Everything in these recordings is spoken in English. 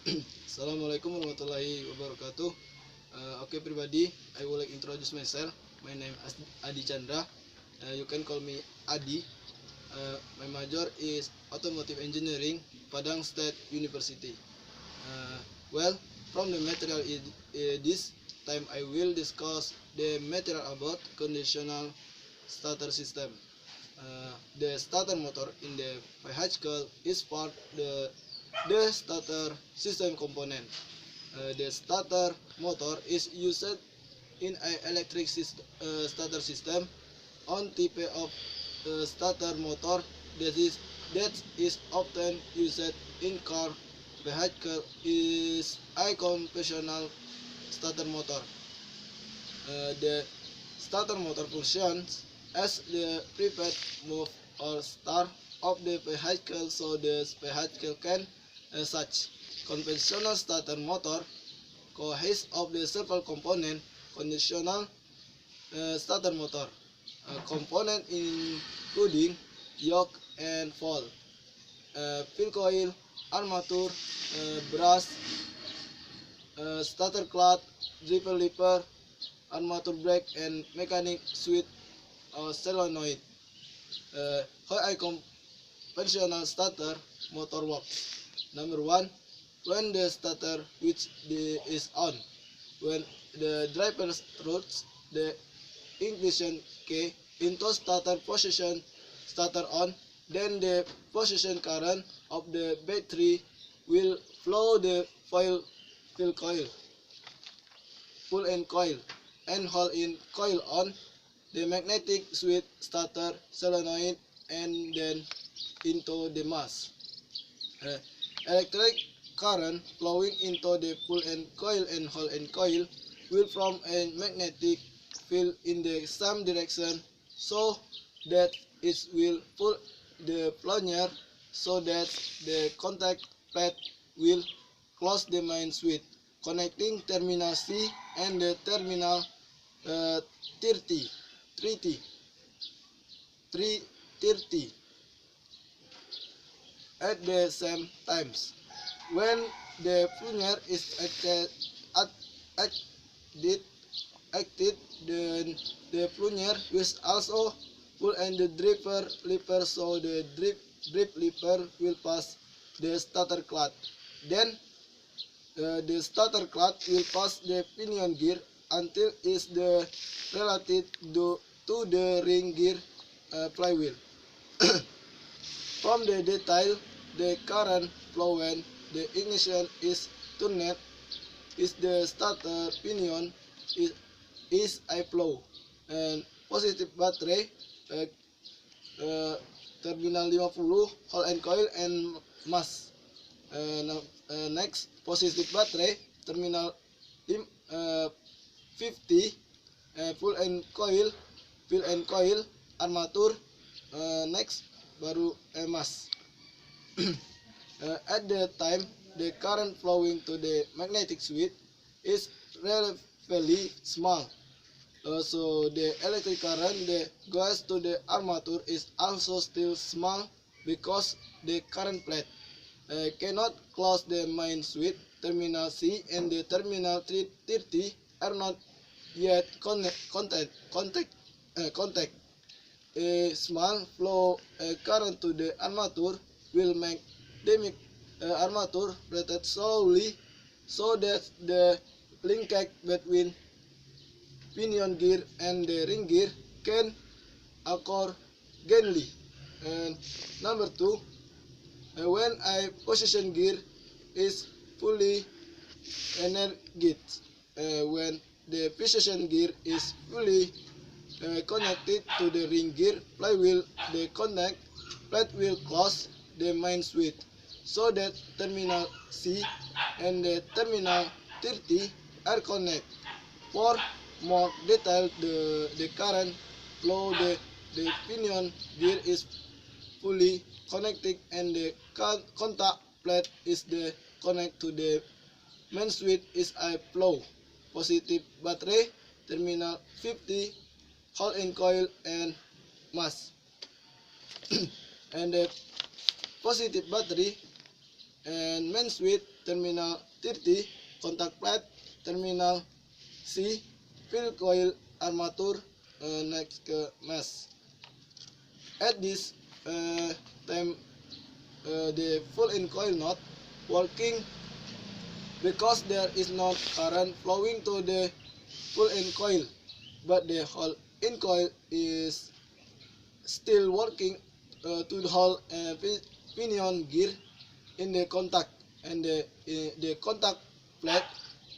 Assalamualaikum warahmatullahi wabarakatuh. Okay, everybody, I would like introduce myself. My name is Adi Candra. You can call me Adi. My major is Automotive Engineering, Padang State University. Uh, well, from the material this time I will discuss the material about conventional starter system. The starter motor in the vehicle is part the starter system component. The starter motor is used in an electric starter system. On type of starter motor that is often used in car vehicle is a conventional starter motor. The starter motor functions as the prepared move or start of the vehicle so the vehicle can such. Conventional starter motor consists of the several components. Conventional starter motor component including yoke and valve, fuel coil, armature, brass, starter cloth, driver lever, armature brake, and mechanic switch or solenoid. How a conventional starter motor works. Number one, when the starter switch is on, when the driver throws the ignition key into starter position, starter on, then the position current of the battery will flow the fuel coil, pull and coil, and hold in coil on the magnetic switch starter solenoid and then into the mass. Electric current flowing into the pull and hold and coil will form a magnetic field in the same direction so that it will pull the plunger so that the contact plate will close the main switch connecting terminal C and the terminal 30 at the same times. When the plunger is acted, then the plunger will also pull and the driver lever so the drive lever will pass the starter cloth. Then the starter cloth will pass the pinion gear until is the related to the ring gear flywheel. From the detail, the current flow when the ignition is turned is the starter pinion is a flow and positive battery uh, terminal 50 hall and coil and mass. Next positive battery terminal 50 full and coil armature. Next baru mass. At the time the current flowing to the magnetic switch is relatively small. So the electric current that goes to the armature is also still small because the current plate cannot close the main switch. Terminal C and the terminal 30 are not yet contact. A small flow current to the armature will make the armature rotate slowly so that the linkage between pinion gear and the ring gear can occur gainly. And number two, when a position gear is fully energized, when the position gear is fully connected to the ring gear flywheel, the contact plate will close the main switch so that terminal C and the terminal 30 are connected. For more detail, the current flow, the pinion gear is fully connected and the contact plate is the connect to the main switch is a flow. Positive battery, terminal 50, hall and coil and mass. And the positive battery and main switch terminal 30, contact plate terminal C, fill coil armature, next ke mesh. At this time the full in coil not working because there is no current flowing to the full in coil, but the whole in coil is still working to the whole pinion gear in the contact, and the contact plate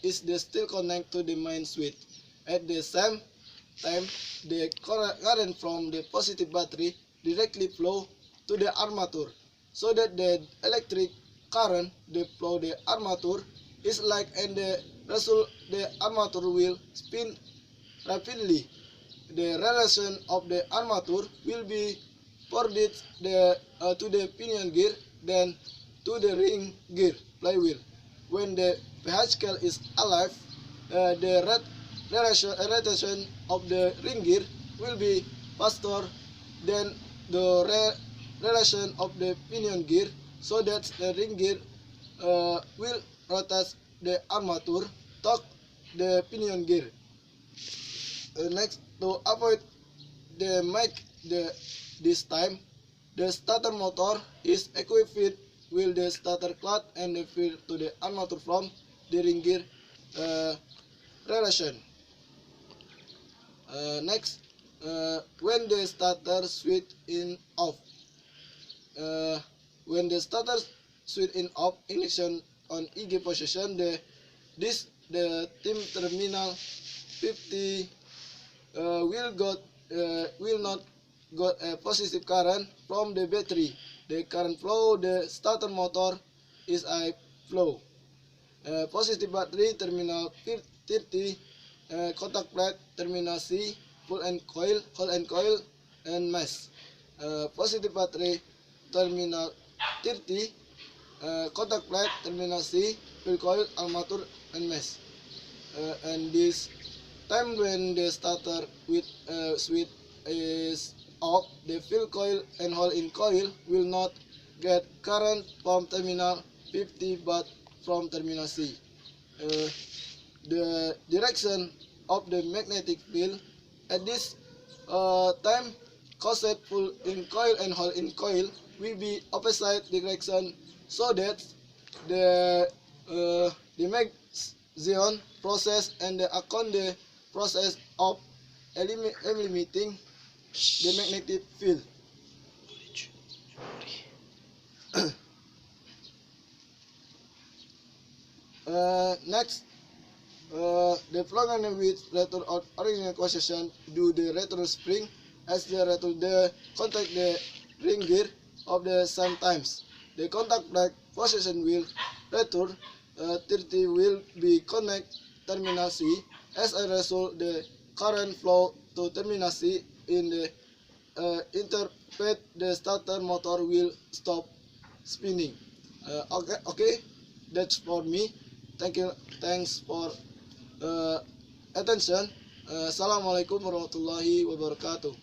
is still connect to the main switch. At the same time, the current from the positive battery directly flow to the armature, so that the electric current the flow the armature is like, and the result the armature will spin rapidly. The relation of the armature will be forwarded to the pinion gear, then to the ring gear flywheel. When the pH scale is alive, the rotation of the ring gear will be faster than the relation of the pinion gear, so that the ring gear will rotate the armature to the pinion gear. Next, to avoid the this time, the starter motor is equipped with the starter cloth and the feed to the armature from the ring gear relation. Next, when the starter switch in off, when the starter switch in off, ignition on EG position, the team terminal 50 will not got a positive current from the battery. The current flow the starter motor is I flow. Positive battery terminal 30, contact plate terminal C, full and coil, whole and coil, and mesh. Positive battery terminal 30, contact plate terminal C, full coil, armature, and mesh. And this time when the starter with switch is off, the fill coil and hole in coil will not get current from terminal 50 but from terminal C. The direction of the magnetic field at this time caused full in coil and hole in coil will be opposite direction, so that the Maxion process and the Akonde process of eliminating the magnetic field. Next, the program with return of original question do the return spring as the return the contact the ring gear of the same times. The contact plate position will return 30 will be connect terminal C. As a result, the current flow to terminal C in the interpret the starter motor will stop spinning. Okay, that's for me. Thanks for attention. Assalamualaikum warahmatullahi wabarakatuh.